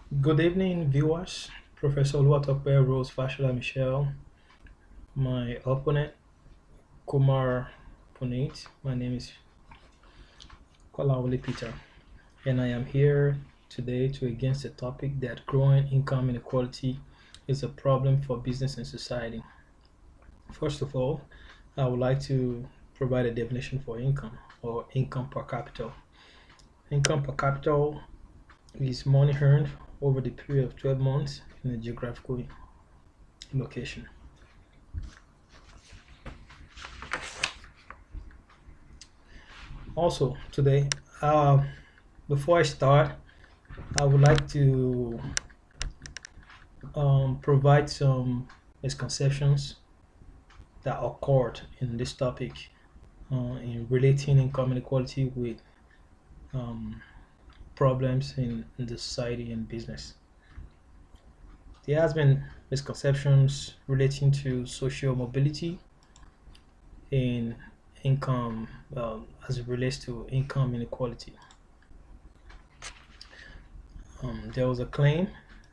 Good evening, viewers. Professor Oluwatope Rose Fashola Michelle, my opponent, Kumar Puneet. My name is Kolawole Peter, and I am here today to against the topic that growing income inequality is a problem for business and society. First of all, I would like to provide a definition for income or income per capita. Income per capita is money earned over the period of 12 months in a geographical location. Also, today, uh, before I start, I would like to provide some misconceptions that occurred in this topic in relating income inequality with um, problems in the society and business. There has been misconceptions relating to social mobility and income as it relates to income inequality. There was a claim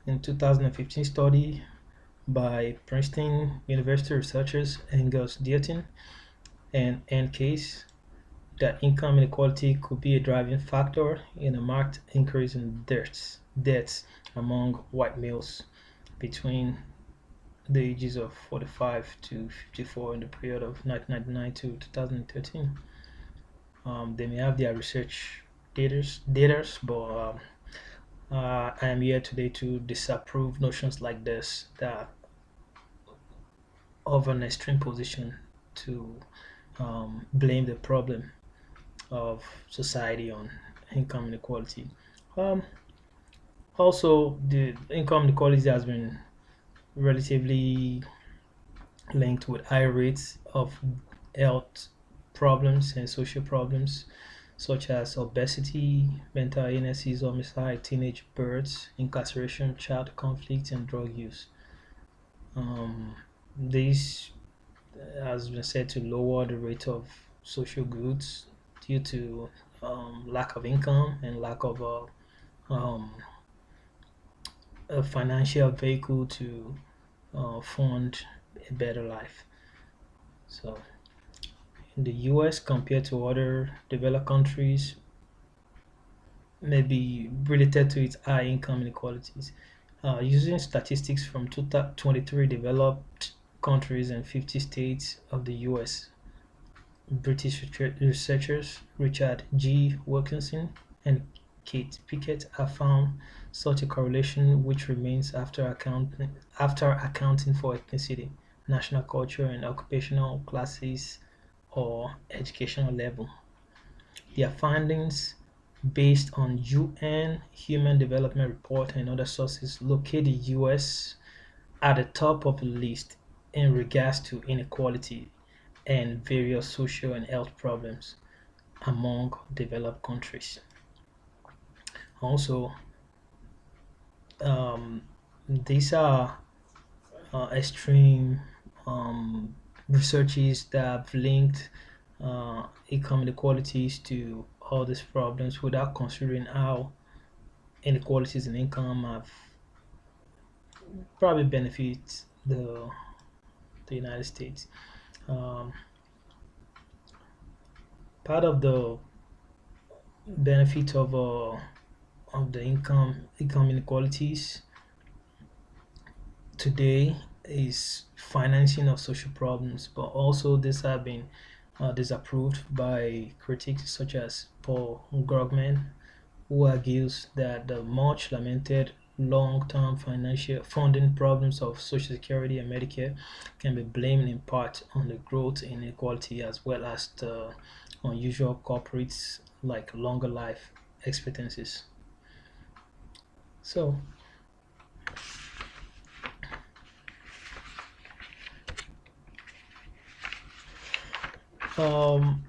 in 2015 study by Princeton University researchers Angus Deaton and Ann Case that income inequality could be a driving factor in a marked increase in deaths among white males between the ages of 45 to 54 in the period of 1999 to 2013. They may have their research data, but I am here today to disapprove notions like this that of an extreme position to blame the problem of society on income inequality. Um, Also, the income inequality has been relatively linked with high rates of health problems and social problems such as obesity, mental illnesses, homicide, teenage births, incarceration, child conflict, and drug use. This has been said to lower the rate of social goods due to lack of income and lack of um, a financial vehicle to fund a better life. So, in the US, compared to other developed countries, may be related to its high income inequalities. Using statistics from 23 developed countries and 50 states of the US, British researchers Richard G. Wilkinson and Kate Pickett have found such a correlation which remains after accounting for ethnicity, national culture, and occupational classes or educational level. Their findings, based on UN Human Development Report and other sources, locate the US at the top of the list in regards to inequality and various social and health problems among developed countries. Also, um, these are extreme um, researches that have linked income inequalities to all these problems without considering how inequalities in income have probably benefit the United States. Um, Part of the benefit of the income inequalities today is financing of social problems, but also this have been disapproved by critics such as Paul Krugman, who argues that the much lamented long-term financial funding problems of Social Security and Medicare can be blamed in part on the growth in inequality as well as the unusual corporates like longer life expectancies. So,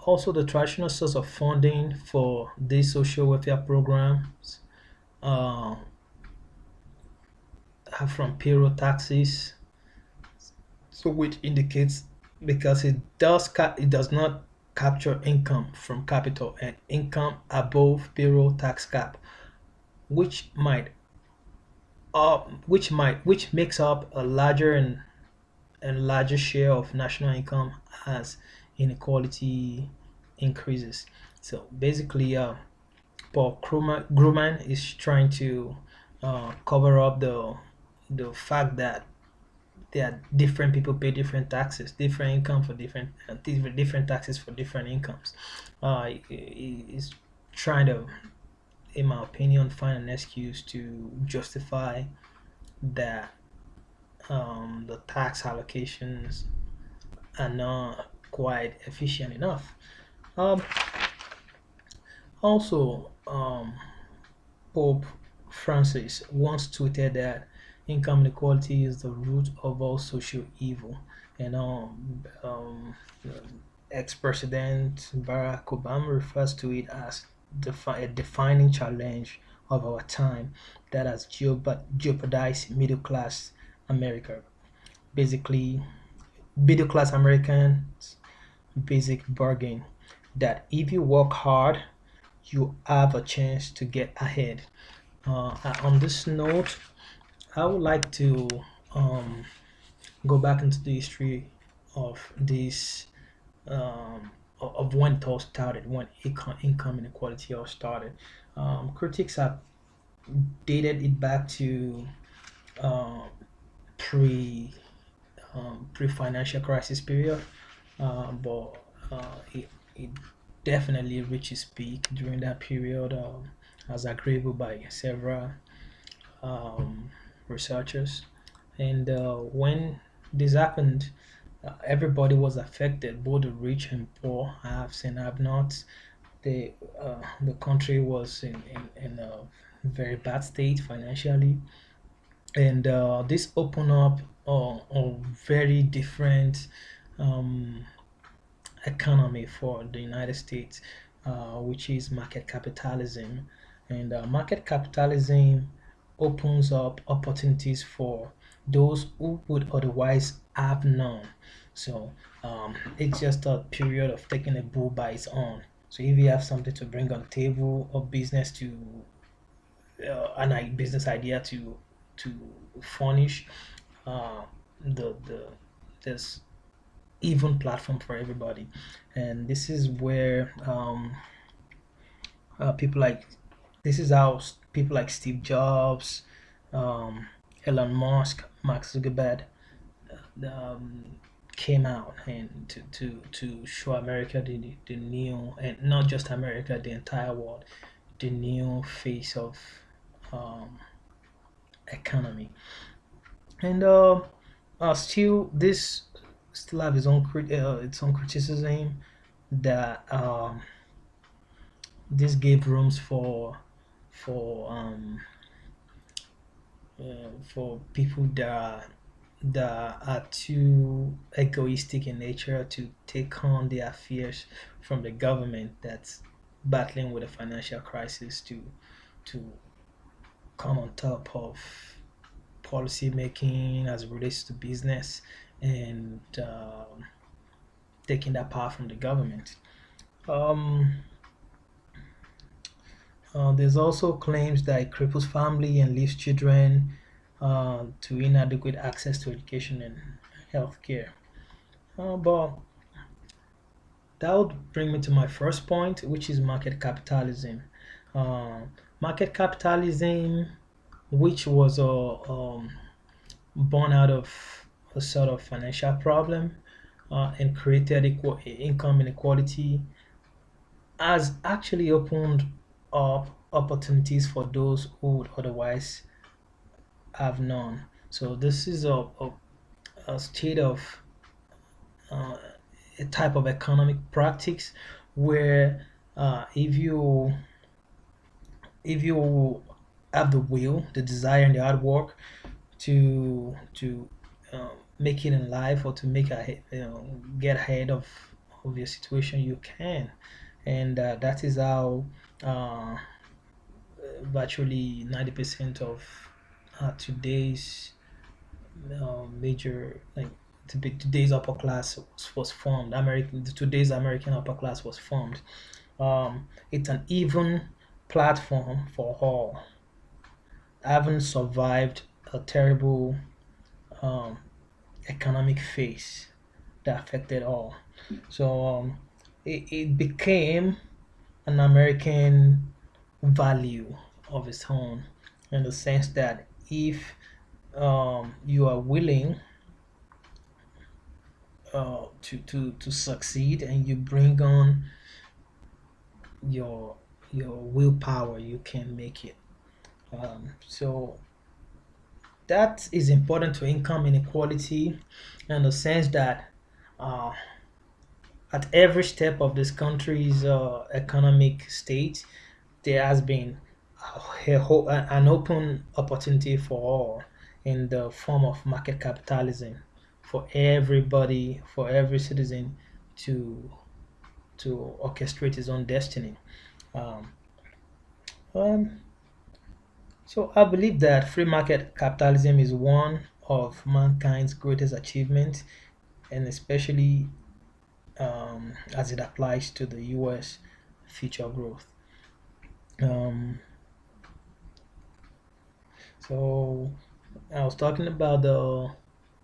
also the traditional source of funding for these social welfare programs uh, are from payroll taxes, so which indicates because it does not capture income from capital and income above payroll tax cap, which might which makes up a larger and larger share of national income as inequality increases. So basically, Paul Grumman is trying to cover up the fact that there are different people pay different taxes, different income for different taxes for different incomes. Is trying to, in my opinion, find an excuse to justify that the tax allocations are not quite efficient enough. Um, Also, Pope Francis once tweeted that income inequality is the root of all social evil, and ex-president Barack Obama refers to it as a defining challenge of our time that has jeopardized middle class America. Basically, middle class Americans' basic bargain that if you work hard, you have a chance to get ahead. On this note, I would like to um, go back into the history of this of when it all started, when income inequality all started. Critics have dated it back to uh, pre pre financial crisis period, but it definitely reached its peak during that period, as agreeable by several um, researchers. And when this happened, everybody was affected, both the rich and poor, haves and have-nots. The country was in a very bad state financially, and this opened up a very different um, economy for the United States, which is market capitalism. And market capitalism opens up opportunities for those who would otherwise have none. So it's just a period of taking a bull by its own. So if you have something to bring on the table, or business to business idea to furnish, uh, the there's even platform for everybody, and this is where people like this is how people like Steve Jobs, um, Elon Musk, Mark Zuckerberg um, came out and to show America the new, and not just America, the entire world, the new face of um, economy. And still this still have its own criticism that this gave rooms for for people that are too egoistic in nature to take on the affairs from the government that's battling with a financial crisis to come on top of policy making as it relates to business, and taking that power from the government. Um, there's also claims that it cripples family and leaves children to inadequate access to education and healthcare. But that would bring me to my first point, which is market capitalism. Uh, Market capitalism, which was born out of a sort of financial problem and created income inequality, has actually opened up opportunities for those who would otherwise have none. So this is a state of uh, a type of economic practice where if you have the will, the desire, and the hard work to make it in life, or to get ahead of your situation, you can, and that is how uh, virtually 90% of today's major like today's upper class was formed. Today's American upper class was formed. It's an even platform for all. haven't survived a terrible um, economic phase that affected all. So it became an American value of its own, in the sense that if you are willing to succeed and you bring on your willpower, you can make it. So that is important to income inequality, in the sense that uh, at every step of this country's economic state, there has been an open opportunity for all, in the form of market capitalism, for everybody, for every citizen to orchestrate his own destiny. Um, um, so I believe that free market capitalism is one of mankind's greatest achievements, and especially as it applies to the U.S. future growth. Um, so I was talking about the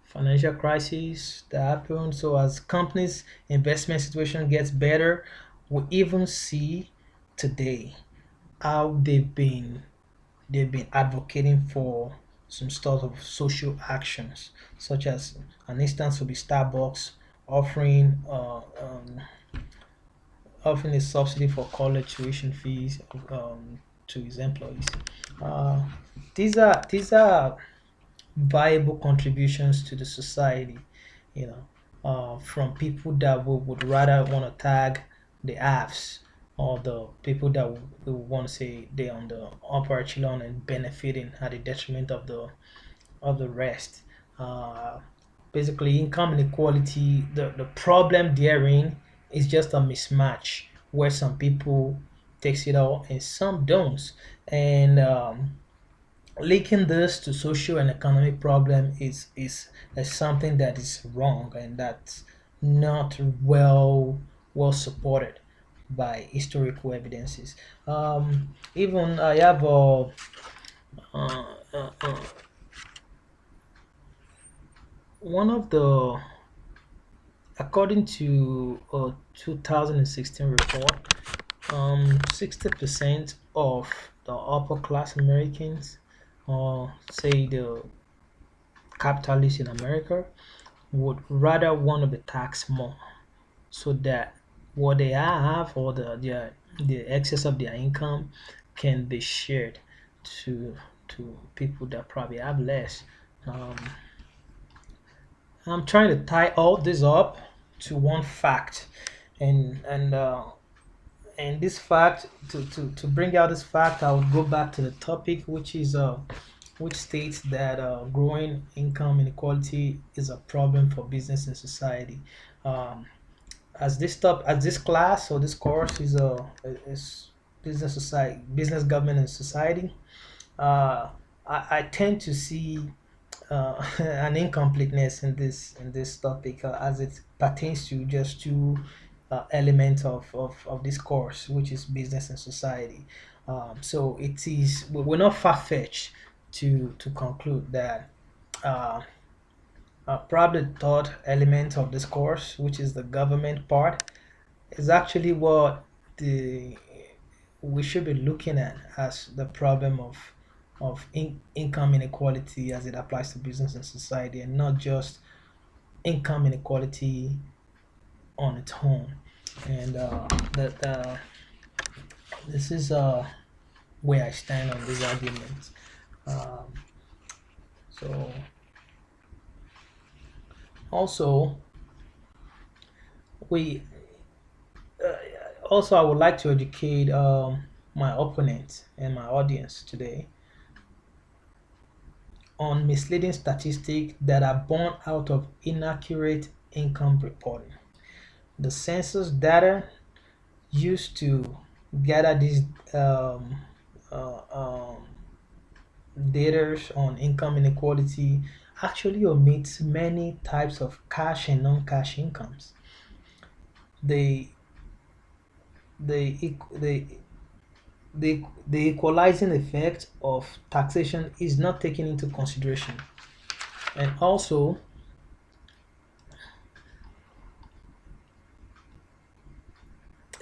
financial crisis that happened. So as companies' investment situation gets better, we even see today how they've been advocating for some sort of social actions, such as an instance would be Starbucks offering offering a subsidy for college tuition fees to its employees. Uh, these are viable contributions to the society, you know, from people that would rather want to tag the haves, or the people that would want to say they're on the upper echelon and benefiting at the detriment of the rest. Uh, Basically, income inequality, the problem therein is just a mismatch, where some people takes it all and some don't. And linking this to social and economic problem is something that is wrong, and that's not well supported by historical evidences. Even I have uh, uh, uh, one of the according to a 2016 report, 60% of the upper class Americans, or say the capitalists in America, would rather want to be taxed more, so that what they have, or the excess of their income, can be shared to people that probably have less. Um, I'm trying to tie all this up to one fact, and this fact, to bring out this fact, I would go back to the topic, which states that growing income inequality is a problem for business and society. Um, as this class, or this course, is business society, business, government, and society. Uh, I tend to see an incompleteness in this topic, as it pertains to just two elements of this course, which is business and society. So we're not far-fetched to conclude that uh, probably the third element of this course, which is the government part, is actually what the we should be looking at as the problem of income inequality as it applies to business and society, and not just income inequality on its own. And that this is where I stand on this argument. Um, so also we uh, also I would like to educate my opponent and my audience today on misleading statistics that are born out of inaccurate income reporting. The census data used to gather these um, uh, um, data on income inequality actually omits many types of cash and non-cash incomes. They they the equalizing effect of taxation is not taken into consideration. And also,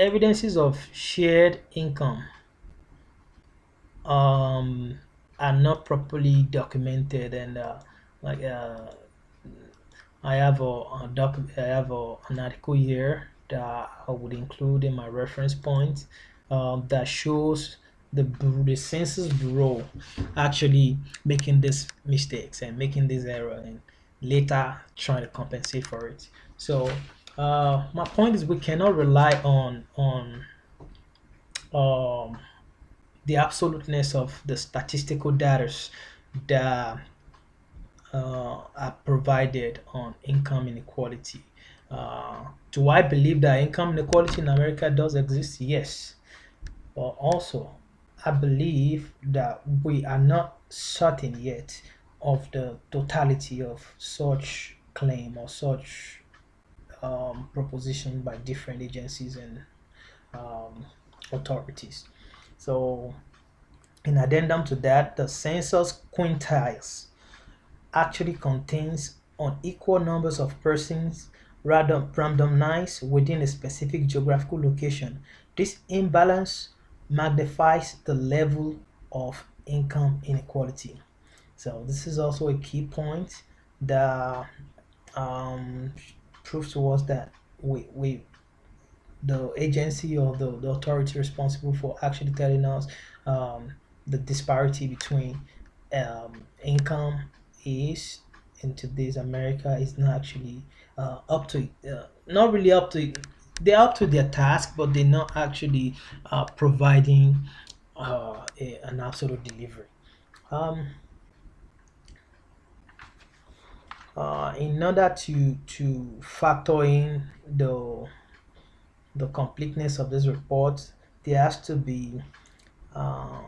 evidences of shared income um, are not properly documented, and like I have an article here that I would include in my reference point that shows the Census Bureau actually making these mistakes and making this error and later trying to compensate for it. So my point is we cannot rely on um, the absoluteness of the statistical data that are provided on income inequality. Do I believe that income inequality in America does exist? Yes. But also, I believe that we are not certain yet of the totality of such claim or such proposition by different agencies and um, authorities. So, in addendum to that, the census quintiles actually contains unequal numbers of persons randomized within a specific geographical location. This imbalance magnifies the level of income inequality. So this is also a key point that um, proves to us that we the agency or the authority responsible for actually telling us um, the disparity between income is in today's America is not actually up to not really up to they're up to their task, but they're not actually providing an absolute delivery. Um, in order to factor in the completeness of this report, there has to be uh,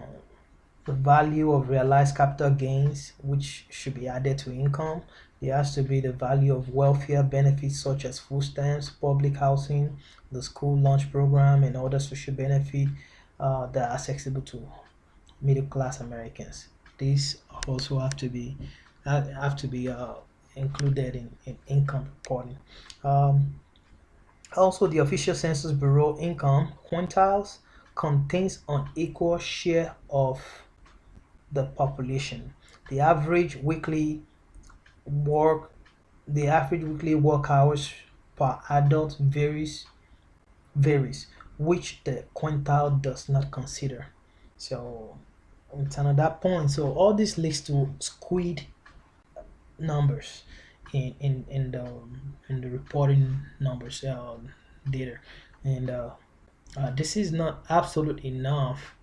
the value of realized capital gains, which should be added to income. There has to be the value of welfare benefits such as food stamps, public housing, the school lunch program, and other social benefits that are accessible to middle class Americans. These also have to be included in income reporting. Um, Also, the official Census Bureau income quintiles contains unequal share of the population. The average weekly work the average weekly work hours per adult varies, which the quintile does not consider. So it's another point. So all this leads to skewed numbers in the reporting numbers data, and this is not absolute enough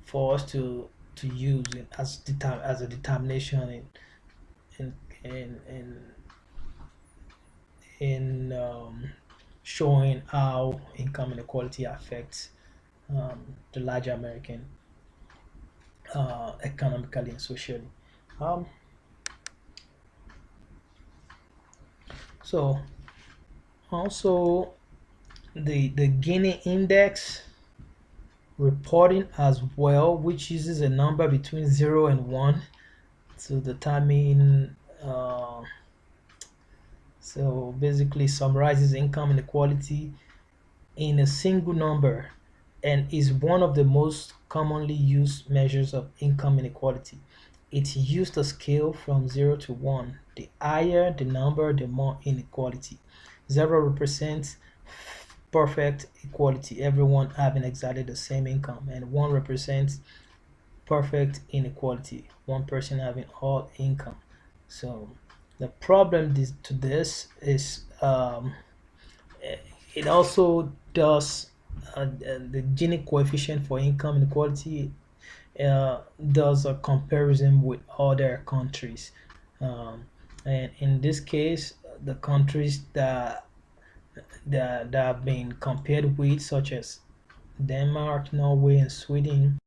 for us to use it as a determination in in in, in showing how income inequality affects the larger American economically and socially. Um, so also the Gini index reporting as well, which uses a number between 0 and 1 to determine so basically summarizes income inequality in a single number and is one of the most commonly used measures of income inequality. It used a scale from 0 to 1. The higher the number, the more inequality. 0 represents perfect equality, everyone having exactly the same income, and 1 represents perfect inequality, one person having all income. So the problem to this is it also does the Gini coefficient for income inequality does a comparison with other countries, um, and in this case, the countries that have been compared with, such as Denmark, Norway, and Sweden,